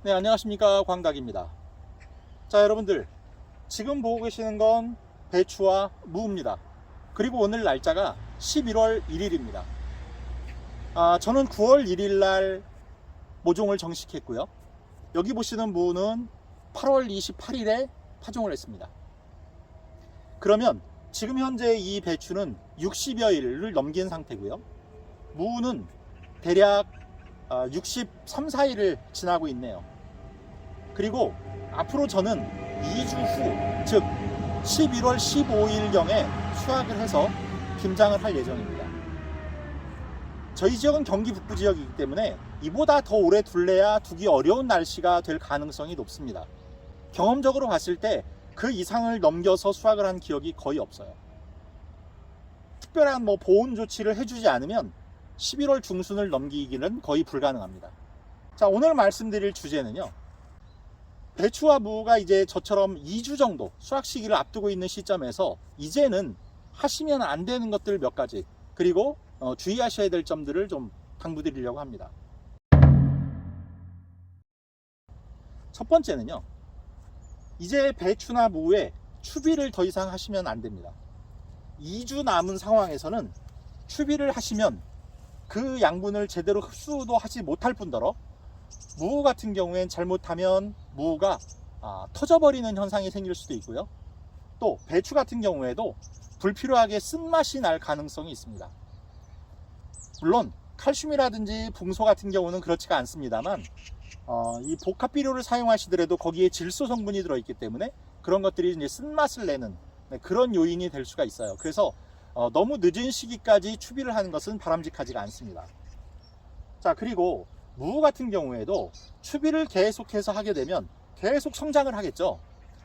네, 안녕하십니까, 광닭입니다. 자, 여러분들, 지금 보고 계시는 건 배추와 무입니다. 그리고 오늘 날짜가 11월 1일입니다. 저는 9월 1일 날 모종을 정식했고요. 여기 보시는 무는 8월 28일에 파종을 했습니다. 그러면 지금 현재 이 배추는 60여 일을 넘긴 상태고요. 무는 대략 63, 4일을 지나고 있네요. 그리고 앞으로 저는 2주 후, 즉 11월 15일경에 수확을 해서 김장을 할 예정입니다. 저희 지역은 경기 북부 지역이기 때문에 이보다 더 오래 둘래야 두기 어려운 날씨가 될 가능성이 높습니다. 경험적으로 봤을 때 그 이상을 넘겨서 수확을 한 기억이 거의 없어요. 특별한 보온 조치를 해주지 않으면 11월 중순을 넘기기는 거의 불가능합니다. 자, 오늘 말씀드릴 주제는요, 배추와 무가 이제 저처럼 2주 정도 수확 시기를 앞두고 있는 시점에서 이제는 하시면 안 되는 것들 몇 가지, 그리고 주의하셔야 될 점들을 좀 당부드리려고 합니다. 첫 번째는요, 이제 배추나 무에 추비를 더 이상 하시면 안 됩니다. 2주 남은 상황에서는 추비를 하시면 그 양분을 제대로 흡수도 하지 못할 뿐더러 무 같은 경우엔 잘못하면 무가 터져버리는 현상이 생길 수도 있고요. 또 배추 같은 경우에도 불필요하게 쓴맛이 날 가능성이 있습니다. 물론 칼슘이라든지 붕소 같은 경우는 그렇지가 않습니다만 이 복합 비료를 사용하시더라도 거기에 질소 성분이 들어있기 때문에 그런 것들이 이제 쓴맛을 내는 그런 요인이 될 수가 있어요. 그래서 너무 늦은 시기까지 추비를 하는 것은 바람직하지가 않습니다. 자, 그리고 무 같은 경우에도 추비를 계속해서 하게 되면 계속 성장을 하겠죠.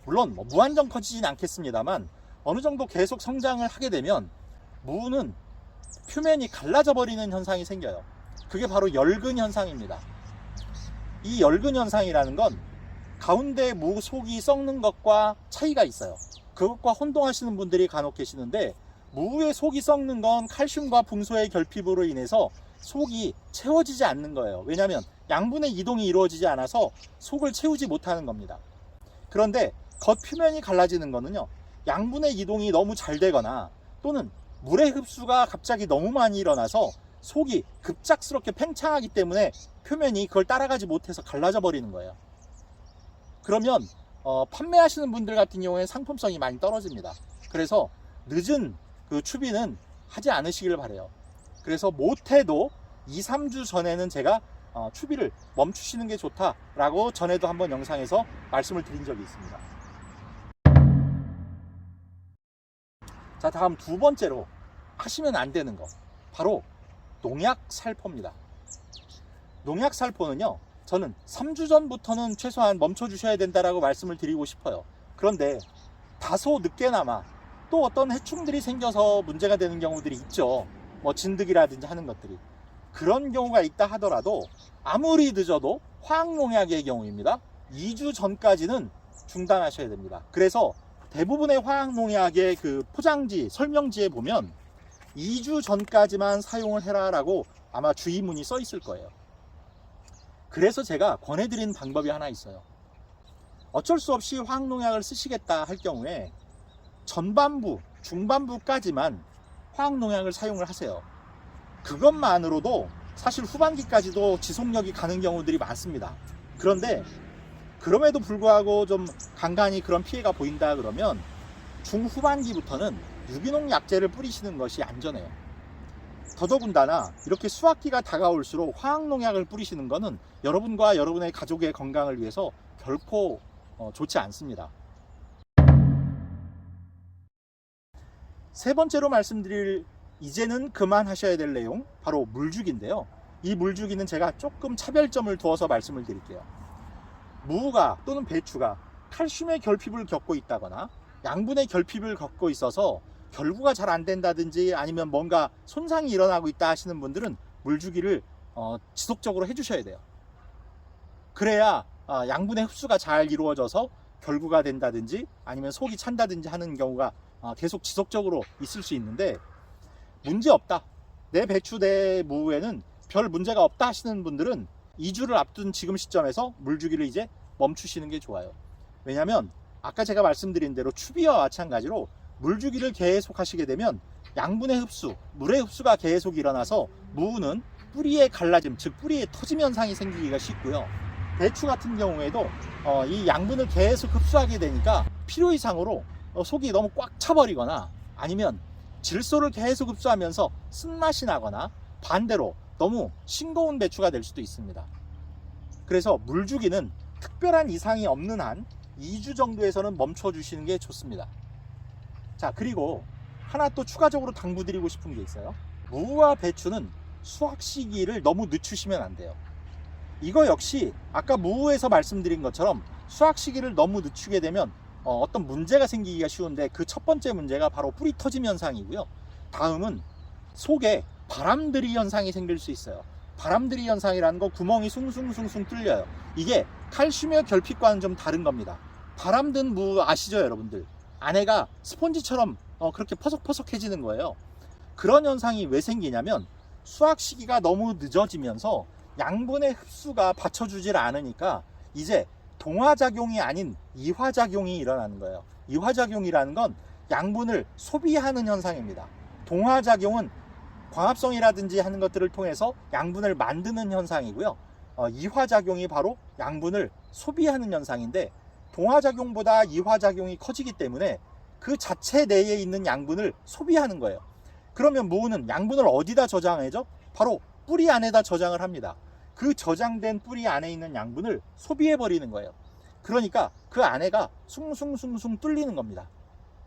물론 무한정 커지진 않겠습니다만 어느 정도 계속 성장을 하게 되면 무는 표면이 갈라져 버리는 현상이 생겨요. 그게 바로 열근 현상입니다. 이 열근 현상이라는 건 가운데 무 속이 썩는 것과 차이가 있어요. 그것과 혼동하시는 분들이 간혹 계시는데, 무의 속이 썩는 건 칼슘과 붕소의 결핍으로 인해서 속이 채워지지 않는 거예요. 왜냐하면 양분의 이동이 이루어지지 않아서 속을 채우지 못하는 겁니다. 그런데 겉표면이 갈라지는 거는요, 양분의 이동이 너무 잘 되거나 또는 물의 흡수가 갑자기 너무 많이 일어나서 속이 급작스럽게 팽창하기 때문에 표면이 그걸 따라가지 못해서 갈라져 버리는 거예요. 그러면 판매하시는 분들 같은 경우에 상품성이 많이 떨어집니다. 그래서 늦은 그 추비는 하지 않으시길 바래요. 그래서 못해도 2, 3주 전에는 제가 추비를 멈추시는 게 좋다라고 전에도 한번 영상에서 말씀을 드린 적이 있습니다. 자, 다음 두 번째로 하시면 안 되는 거, 바로 농약 살포입니다. 농약 살포는요, 저는 3주 전부터는 최소한 멈춰 주셔야 된다라고 말씀을 드리고 싶어요. 그런데 다소 늦게나마 또 어떤 해충들이 생겨서 문제가 되는 경우들이 있죠. 진드기라든지 하는 것들이. 그런 경우가 있다 하더라도 아무리 늦어도 화학농약의 경우입니다. 2주 전까지는 중단하셔야 됩니다. 그래서 대부분의 화학농약의 그 포장지, 설명지에 보면 2주 전까지만 사용을 해라라고 아마 주의문이 써 있을 거예요. 그래서 제가 권해드린 방법이 하나 있어요. 어쩔 수 없이 화학농약을 쓰시겠다 할 경우에 전반부, 중반부까지만 화학농약을 사용을 하세요. 그것만으로도 사실 후반기까지도 지속력이 가는 경우들이 많습니다. 그런데 그럼에도 불구하고 좀 간간히 그런 피해가 보인다 그러면 중후반기부터는 유기농 약재를 뿌리시는 것이 안전해요. 더더군다나 이렇게 수확기가 다가올수록 화학농약을 뿌리시는 것은 여러분과 여러분의 가족의 건강을 위해서 결코 좋지 않습니다. 세 번째로 말씀드릴 이제는 그만하셔야 될 내용, 바로 물주기인데요. 이 물주기는 제가 조금 차별점을 두어서 말씀을 드릴게요. 무가 또는 배추가 칼슘의 결핍을 겪고 있다거나 양분의 결핍을 겪고 있어서 결구가 잘 안 된다든지 아니면 뭔가 손상이 일어나고 있다 하시는 분들은 물주기를 지속적으로 해주셔야 돼요. 그래야 양분의 흡수가 잘 이루어져서 결구가 된다든지 아니면 속이 찬다든지 하는 경우가 계속 지속적으로 있을 수 있는데, 문제 없다, 내 배추 내 무에는 별 문제가 없다 하시는 분들은 2주를 앞둔 지금 시점에서 물주기를 이제 멈추시는 게 좋아요. 왜냐하면 아까 제가 말씀드린 대로 추비와 마찬가지로 물주기를 계속 하시게 되면 양분의 흡수, 물의 흡수가 계속 일어나서 무는 뿌리의 갈라짐, 즉 뿌리의 터짐 현상이 생기기가 쉽고요. 배추 같은 경우에도 이 양분을 계속 흡수하게 되니까 필요 이상으로 속이 너무 꽉 차버리거나 아니면 질소를 계속 흡수하면서 쓴맛이 나거나 반대로 너무 싱거운 배추가 될 수도 있습니다. 그래서 물주기는 특별한 이상이 없는 한 2주 정도에서는 멈춰주시는 게 좋습니다. 자, 그리고 하나 또 추가적으로 당부드리고 싶은 게 있어요. 무와 배추는 수확 시기를 너무 늦추시면 안 돼요. 이거 역시 아까 무에서 말씀드린 것처럼 수확 시기를 너무 늦추게 되면 어떤 문제가 생기기가 쉬운데 그 첫 번째 문제가 바로 뿌리 터짐 현상이고요. 다음은 속에 바람들이 현상이 생길 수 있어요. 바람들이 현상이라는 거 구멍이 숭숭숭숭 뚫려요. 이게 칼슘의 결핍과는 좀 다른 겁니다. 바람든 무 아시죠, 여러분들? 안에가 스펀지처럼 그렇게 퍼석퍼석해지는 거예요. 그런 현상이 왜 생기냐면 수확 시기가 너무 늦어지면서 양분의 흡수가 받쳐주질 않으니까 이제 동화작용이 아닌 이화작용이 일어나는 거예요. 이화작용이라는 건 양분을 소비하는 현상입니다. 동화작용은 광합성이라든지 하는 것들을 통해서 양분을 만드는 현상이고요. 이화작용이 바로 양분을 소비하는 현상인데 동화작용보다 이화작용이 커지기 때문에 그 자체 내에 있는 양분을 소비하는 거예요. 그러면 무는 양분을 어디다 저장하죠? 바로 뿌리 안에다 저장을 합니다. 그 저장된 뿌리 안에 있는 양분을 소비해버리는 거예요. 그러니까 그 안에가 숭숭숭숭 뚫리는 겁니다.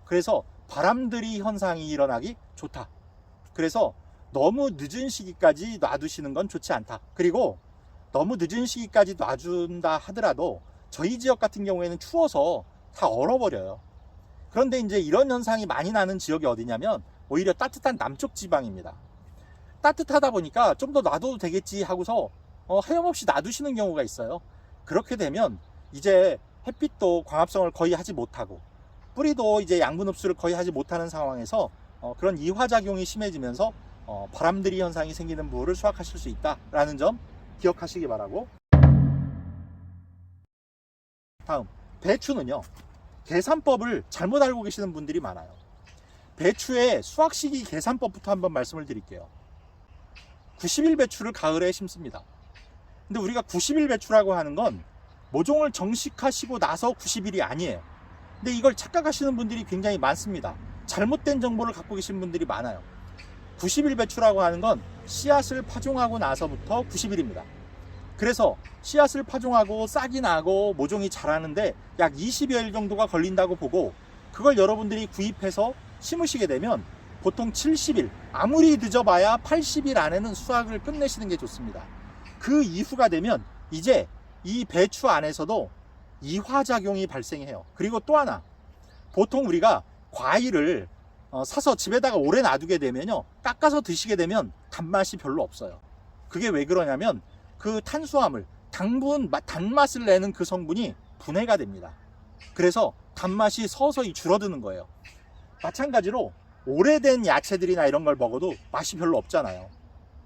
그래서 바람들이 현상이 일어나기 좋다. 그래서 너무 늦은 시기까지 놔두시는 건 좋지 않다. 그리고 너무 늦은 시기까지 놔준다 하더라도 저희 지역 같은 경우에는 추워서 다 얼어버려요. 그런데 이제 이런 현상이 많이 나는 지역이 어디냐면 오히려 따뜻한 남쪽 지방입니다. 따뜻하다 보니까 좀 더 놔둬도 되겠지 하고서 하염없이 놔두시는 경우가 있어요. 그렇게 되면 이제 햇빛도 광합성을 거의 하지 못하고 뿌리도 이제 양분 흡수를 거의 하지 못하는 상황에서 그런 이화작용이 심해지면서 바람들이 현상이 생기는 무를 수확하실 수 있다라는 점 기억하시기 바라고. 다음, 배추는요, 계산법을 잘못 알고 계시는 분들이 많아요. 배추의 수확 시기 계산법부터 한번 말씀을 드릴게요. 90일 배추를 가을에 심습니다. 근데 우리가 90일 배추라고 하는 건 모종을 정식하시고 나서 90일이 아니에요. 근데 이걸 착각하시는 분들이 굉장히 많습니다. 잘못된 정보를 갖고 계신 분들이 많아요. 90일 배추라고 하는 건 씨앗을 파종하고 나서부터 90일입니다. 그래서 씨앗을 파종하고 싹이 나고 모종이 자라는데 약 20여일 정도가 걸린다고 보고 그걸 여러분들이 구입해서 심으시게 되면 보통 70일, 아무리 늦어봐야 80일 안에는 수확을 끝내시는 게 좋습니다. 그 이후가 되면 이제 이 배추 안에서도 이화작용이 발생해요. 그리고 또 하나, 보통 우리가 과일을 사서 집에다가 오래 놔두게 되면요, 깎아서 드시게 되면 단맛이 별로 없어요. 그게 왜 그러냐면 그 탄수화물, 당분, 단맛을 내는 그 성분이 분해가 됩니다. 그래서 단맛이 서서히 줄어드는 거예요. 마찬가지로 오래된 야채들이나 이런 걸 먹어도 맛이 별로 없잖아요.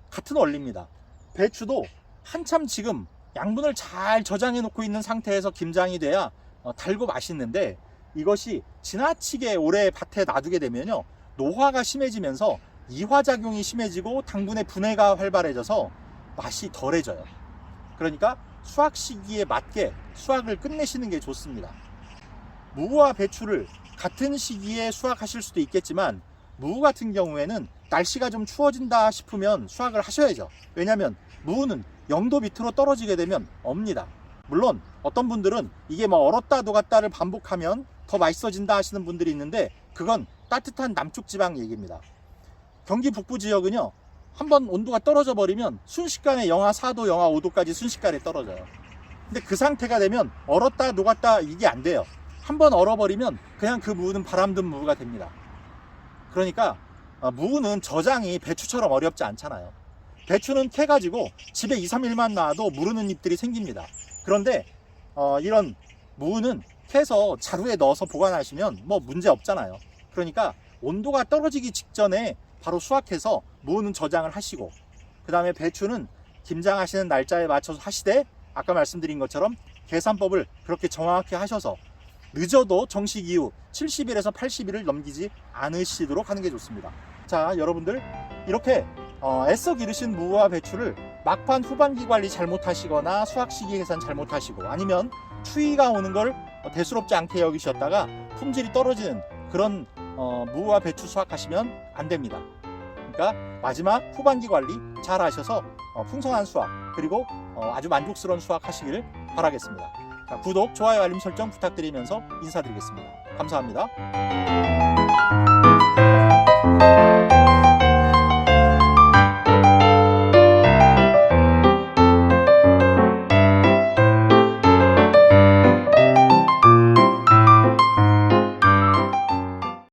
같은 원리입니다. 배추도 한참 지금 양분을 잘 저장해 놓고 있는 상태에서 김장이 돼야 달고 맛있는데 이것이 지나치게 오래 밭에 놔두게 되면요, 노화가 심해지면서 이화작용이 심해지고 당분의 분해가 활발해져서 맛이 덜해져요. 그러니까 수확 시기에 맞게 수확을 끝내시는 게 좋습니다. 무와 배추를 같은 시기에 수확하실 수도 있겠지만 무 같은 경우에는 날씨가 좀 추워진다 싶으면 수확을 하셔야죠. 왜냐하면 무는 0도 밑으로 떨어지게 되면 없니다. 물론 어떤 분들은 이게 뭐 얼었다 녹았다를 반복하면 더 맛있어진다 하시는 분들이 있는데 그건 따뜻한 남쪽 지방 얘기입니다. 경기 북부 지역은요, 한번 온도가 떨어져 버리면 순식간에 영하 4도, 영하 5도까지 순식간에 떨어져요. 근데 그 상태가 되면 얼었다 녹았다 이게 안 돼요. 한번 얼어버리면 그냥 그 무는 바람든 무가 됩니다. 그러니까 무는 저장이 배추처럼 어렵지 않잖아요. 배추는 캐가지고 집에 2, 3일만 놔도 무르는 잎들이 생깁니다. 그런데 이런 무는 캐서 자루에 넣어서 보관하시면 뭐 문제 없잖아요. 그러니까 온도가 떨어지기 직전에 바로 수확해서 무는 저장을 하시고, 그 다음에 배추는 김장하시는 날짜에 맞춰서 하시되 아까 말씀드린 것처럼 계산법을 그렇게 정확히 하셔서 늦어도 정식 이후 70일에서 80일을 넘기지 않으시도록 하는 게 좋습니다. 자, 여러분들 이렇게 애써 기르신 무와 배추를 막판 후반기 관리 잘못하시거나 수확 시기 계산 잘못하시고 아니면 추위가 오는 걸 대수롭지 않게 여기셨다가 품질이 떨어지는 그런 무와 배추 수확하시면 안 됩니다. 그러니까 마지막 후반기 관리 잘 하셔서 풍성한 수확 그리고 아주 만족스러운 수확 하시기를 바라겠습니다. 자, 구독, 좋아요, 알림 설정 부탁드리면서 인사드리겠습니다. 감사합니다.